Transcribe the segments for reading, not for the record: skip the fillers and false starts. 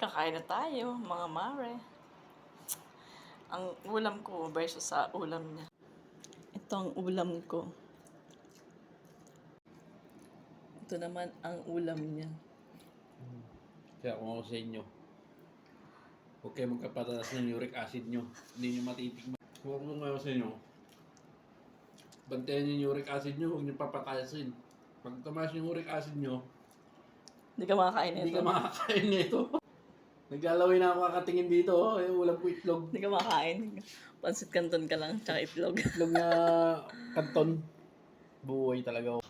Kakain na tayo, mga mare. Ang ulam ko versus sa ulam niya. Ito ang ulam ko. Ito naman ang ulam niya. Kaya kung ako sa inyo, huwag kayo magkapataas ng uric acid nyo. Hindi nyo matitikman. Kung ako sa inyo, bantayan yung uric acid nyo, huwag nyo papatayasin. Pag tumaas yung uric acid nyo, Hindi ka makakain hindi ito. ka makakain nito. Naglalaway na ako kakatingin dito, yung ulam ko itlog. Hindi ka makakain. Pansit canton ka lang, tsaka itlog. Itlog na kanton. Buhay talaga.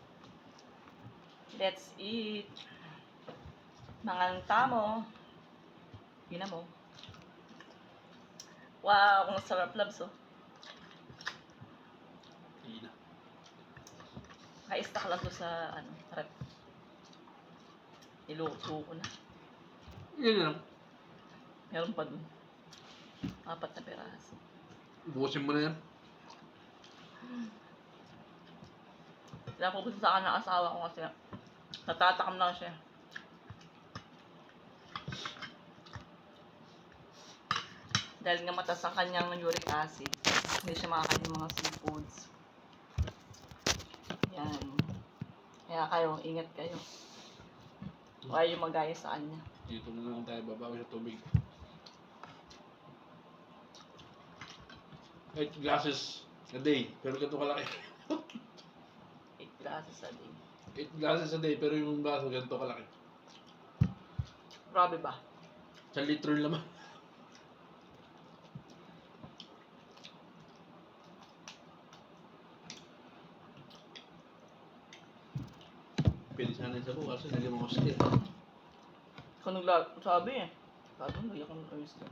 Let's eat. Mga mo. Ina mo. Wow, ang sarap labs oh. Ina. Naka-stack lang to sa rep. Niluto ko na. Yan lang. Meron pa dun. 4 na peraso. Bukasin mo na yan. Pinapupunta sa akin ng asawa ko kasi natatakam lang siya. Dahil nga mataas ang kanyang uric acid, hindi siya makakain ng mga seafoods. Yan. Kaya kayo, ingat kayo. Huwag yung magaya sa kanya. Dito na lang tayo babawi sa tubig. 8 glasses a day, pero ganito kalaki. 8 glasses a day. 8 glasses a day, pero yung baso ganito kalaki. Grabe ba? 1 litro naman. Pwede sana yung sabaw kasi lagyan mo oyster. Kung sabi eh. Sabi mo, lagyan ko ng oyster.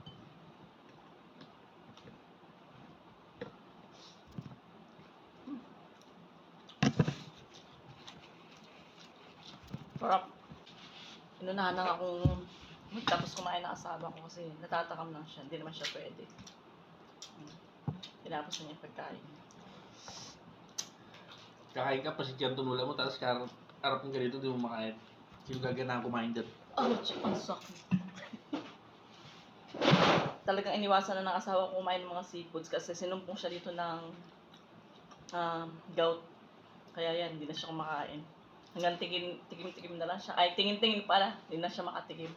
Sarap. Inunahan lang akong tapos kumain ng asawa ko kasi natatakam lang siya. Hindi naman siya pwede. Tinapos na niya yung pagkain. Kakain ka, pasit yan tunula mo, tapos harap ng ganito, di mo makain. Sino gaganahan kumain dyan? Oh, ang sakit. Talagang iniwasan na ng asawa ko kumain ng mga seafoods kasi sinumpong siya dito ng gout. Kaya yan, hindi na siya kumakain. Hanggang tikim-tikim na lang siya. Ay, tingin-tingin pala. Hindi na siya makatikim.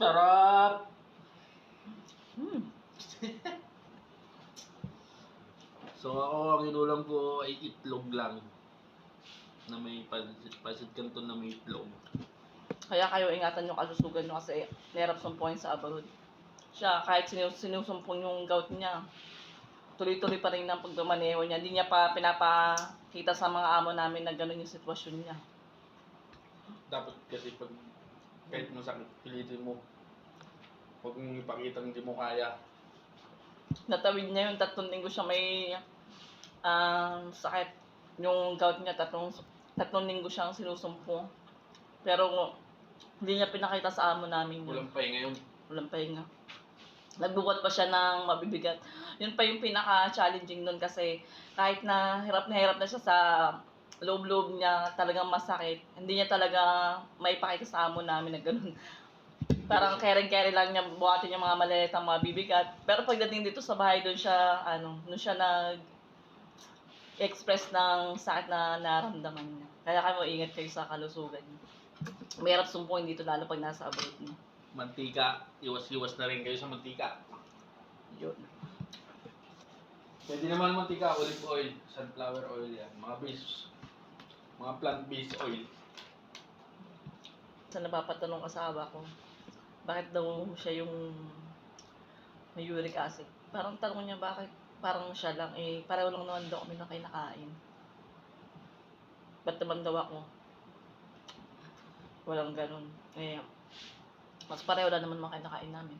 Sarap! So ako, ang inulam ko ay itlog lang. Na may pasit canton na may itlog. Kaya kayo ingatan yung kalusugan nyo kasi nahirap sumpuin sa abroad. Siya, kahit sinusumpong yung gout niya, tuloy-tuloy pa rin ang pagmamaneho niya. Hindi niya pa pinapakita sa mga amo namin na gano'n yung sitwasyon niya. Dapat kasi pag kahit masakit, pilitin mo. Huwag mong ipakita hindi mo kaya. Natawid niya yung 3 linggo siya may sakit. Yung gout niya, 3 linggo siyang sinusumpong. Pero hindi niya pinakita sa amo namin yun. Walang pahinga yun. Walang pahinga. Nagbukat pa siya ng mabibigat. Yun pa yung pinaka-challenging nun kasi kahit na hirap na siya sa loob-loob niya, talagang masakit. Hindi niya talaga maipakita sa amo namin na ganun. Parang kere-kere lang niya buhatin yung mga malilit ang mga bibigat. Pero pagdating dito sa bahay, doon siya express ng sakit na naramdaman niya. Kaya kayo ingat kayo sa kalusugan niyo. Mahirap sumpuin dito lalo pag nasa abroad niyo. Mantika, iwas-iwas na rin kayo sa mantika. Yun. Pwede naman mantika, olive oil, sunflower oil yan. Mga plant-based oil. Sa napapatanong asawa ko, bakit daw siya yung may uric acid? Parang tanong niya bakit parang siya lang, pareho lang naman daw kami na kinakain. Ba't naman daw ako? Walang ganun. Mas pareho lang naman mga kinakain namin.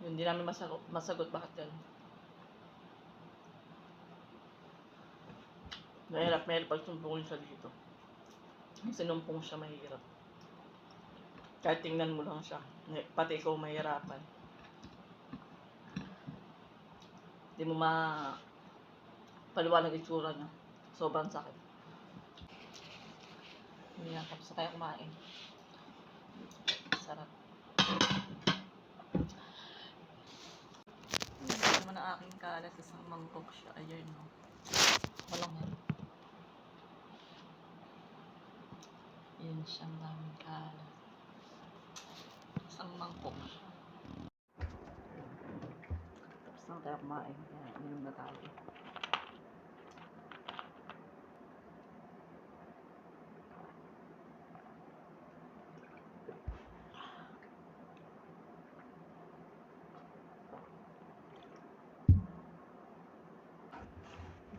Yun, di namin masagot bakit ganun. Mahirap pag sumpungin siya dito. Sinumpong siya, mahirap. Kahit tingnan mo lang siya, pati ikaw mahirapan. Di mo paliwanag itsura niya. Sobrang sakit. Hindi na, tapos na tayo kumain. Sarap. Hindi naman ang aking kalat. Isang mangkok siya. Ayun, no. Walang yan. Yan siya. Ang daming kalat. Isang mangkok siya. Tapos na tayo kumain. Kaya inom na tayo.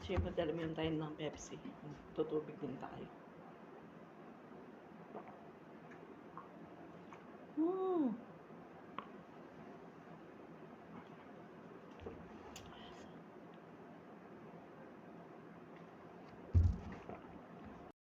Siyempre, dala mo tayo ng Pepsi. Tutubig din tayo.